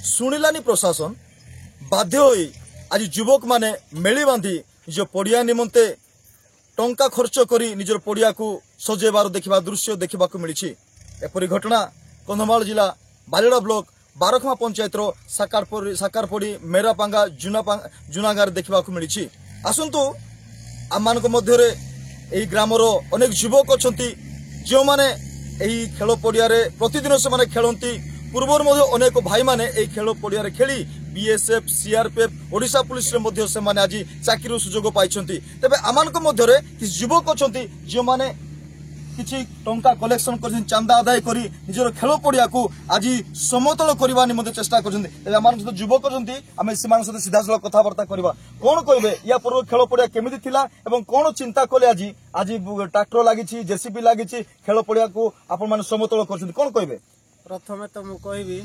शुणिलानी प्रशासन बाध्य होई आज युवक माने मेली बांधी निज पड़िया निमंते टंका खर्च करी निजर पड़िया को सजेबार देखा दृश्य देखा मिली। एपरी घटना कंधमाल जिला बालिड़ा ब्लॉक बारखमा पंचायत साकारपड़ी मेरापांगा जुनागार देखा मिली। आसतु आम मध्य ग्रामर अनेक युवक अच्छा जो मैंने खेल पड़िया प्रतिदिन से खेलती पूर्वर अनेक भाई माने खेल पड़िया खेली बीएसएफ सीआरपीएफ ओडिशा पुलिस रे से आज चाकरी सुजोग पाई। तेबे आम मध्य युवक अच्छा जो मैंने किसी टंका कलेक्शन कर चांदा आदाय करी निजर खेल पड़िया को आज समतल करने निमंते चेष्टा कर युवक आम सहित सीधा साल कथबार्ता करवा कौन कहे या पूर्व खेल पड़िया केमिति थिला एवं कौन चिंता कले आज आज ट्रैक्टर लगी जेसीबी लगी खेल पड़िया को आपण माने समतल कर कौन कहे। प्रथमे तो मु कहबी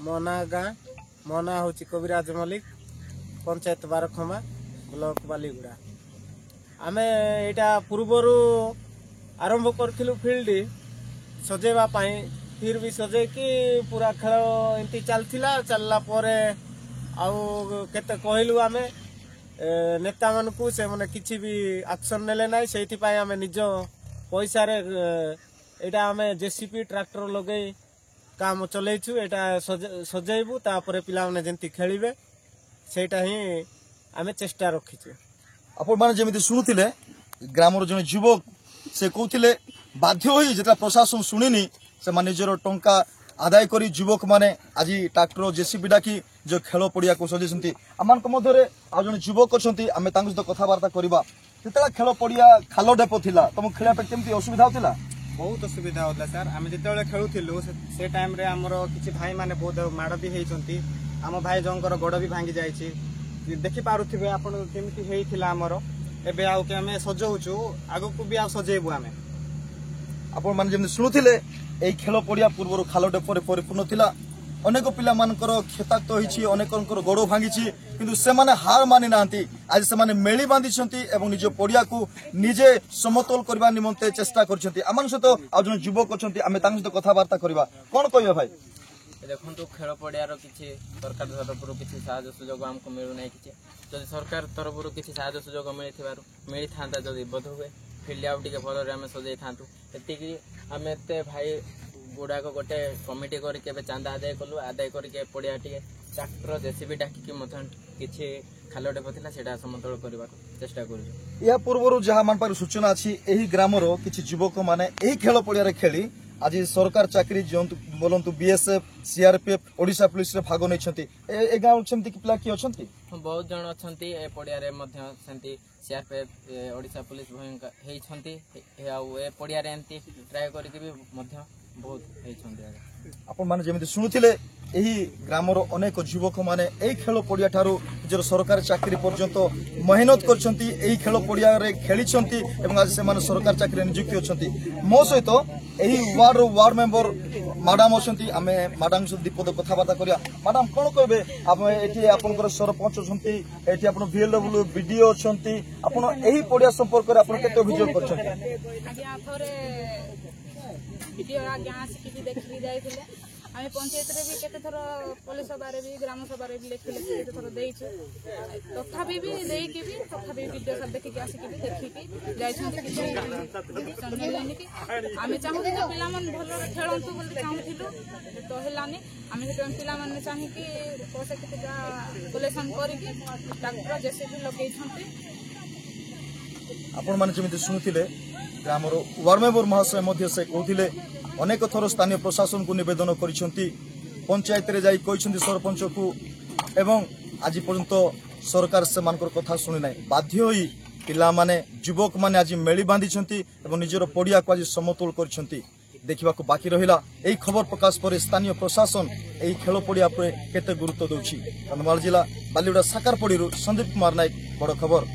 मो ना गाँ मो ना हूँ कविराज मल्लिक पंचायत बारखमा ब्लॉक बालीगुड़ा। आमे एटा पूर्वर आरंभ करथिलु फील्ड सजेवा पाई फिर भी सजे कि पूरा खेल एमती चलला परे आउ केते कहलु आमे नेता मानकु से माने किछि भी एक्शन नेले नै सेति पाई आमे निज पैसा रे एटा आमे जेसीबी ट्रैक्टर लगे काम चलैछु एटा सजेबु तापरे पिला माने जेंती खेलिबे सेटा ही आमे चेष्टा रखिछु। आपण माने जेमिति सुनुथिले ग्रामर जने युवक से कहते बाध्य होई जेता प्रशासन शुणिनी से निजर टंका आदाय करी युवक माने आज ट्रैक्टर जेसीबी डाकी जो खेल पड़िया को सजेଛନ୍ତି आम मध्य आज जन युवक अच्छा आम सहित कथबार्ता करवा जिते खेल पड़िया खाल डेप थिला तुम खेला केमती असुविधा होता। बहुत असुविधा होता सर आम जिते खेलुलु से टाइम रे हमर किछि भाई माने बहुत माड़ भी होती आम भाई जंकर गोड़ भी भांगी जाइछि देखि पारुथिबे आपण केमिति हेइथिला हमर एबे आउ के हमें सजाऊचु आगु को भी आ सजेबु आमे आपण माने जेम सुनुथिले एई खेल पड़िया पूर्व खाल डेपर परिपूर्ण थिला अनेक पिला मानकर क्षताक्त होईछि अनेककर गोड़ भांगीछि किंतु से माने हार मानि नांती आज से माने मेली बांधिछंती एवं निज पड़िया को निजे समतल करबा निमंते चेष्टा करछंती। आमान सहित आ जन युवक अछंती आमे तांग सहित कथबार्ता करबा कोन कहबे भाई देखु खेल पड़ियार किसी सरकार तरफ किसी साहाय्य सुजोग आमको मिलू ना कि जब सरकार तरफ किसी साहाय्य सुजोग मिली था जब बोध हुए फिल्ड आउ टे भल आम सजाई था ये आम एत भाई गुड़ाक गोटे कमिटी करके चांदा आदाय कलु आदाय करके पड़िया टे ट्रैक्टर जेसीबी डाकिकी किसी खाल डेप था से समतल करने चेष्टा कर। या पूर्व जहाँ मान पाखु सूचना अच्छी यही ग्रामर किसी युवक मैंने यही खेल पड़िया खेली आज सरकार चाकरी बोलतु बीएसएफ सीआरपीएफ ओडिशा पुलिस रे भाग नहीं गाँव सेमती पिला किए अच्छा बहुत जन अच्छा ए पड़िया सीआरपीएफ ओडिशा पुलिस होती पड़िया एमती ट्राए करके बहुत आपण माने जेमिति सुनुथिले एही ग्रामर अनेक युवक माने एही खेल पड़िया ठारू निजर सरकारी चाकरी पर्यंत मेहनत करछंती एही खेल पड़िया रे खेलिछंती एवं आज से माने सरकारी चाकरी नियुक्ति अछंती। मो सहित एही वार्ड मेंबर मैडम अछंती आमे मैडम से दीपद कथबार्ता करिया। मैडम कोन कहबे आप एठी आपनकर सरपंच अछंती एठी आपन वीएलडब्ल्यू वीडियो अछंती आपन एही पड़िया संपर्क रे आपन केते अभियोग करछंती। आज्ञा थोरे वीडियो आज्ञा आसी कि देखि जाइथिले आमे पंचायत रे भी केते थरो पुलिस सभा रे भी ग्राम सभा रे भी लेखिले केते थरो देइछु तथापि भी देई के भी तथापि वीडियो सब देखि के आसी कि देखि के जाइछु कि सम्मेलन कि आमे चाहू कि पिला मन भलो खेलंतु बोल चाहूथिलु तो हेलानी आमे से पिला मन चाहि कि पैसा केते कलेक्शन करी कि ट्रैक्टर जेसीबी लगेइ छंती। आपण माने जेमिति सुनुथिले ग्रामर वार्ड मेंबर महाशय मध्य से कहथिले अनेक थर स्थानीय प्रशासन को निवेदन करिसेंती पंचायत रे जाई कहिसेंती सरपंच को एवं आज पर्यंत सरकार से मानकर कथा सुनि नै बाध्य होई पिला माने युवक माने आज मेली बांधिसेंती एवं निजर पड़िया को आज समतल करिसेंती। देखिबा को बाकी रहिला एई खबर प्रकाश पर स्थानीय प्रशासन एई खेल पड़िया पर केते गुरुत्व दउछि। कंधमाल जिला बालीगुड़ा साकारपड़ीरु संदीप कुमार नायक बड़ खबर।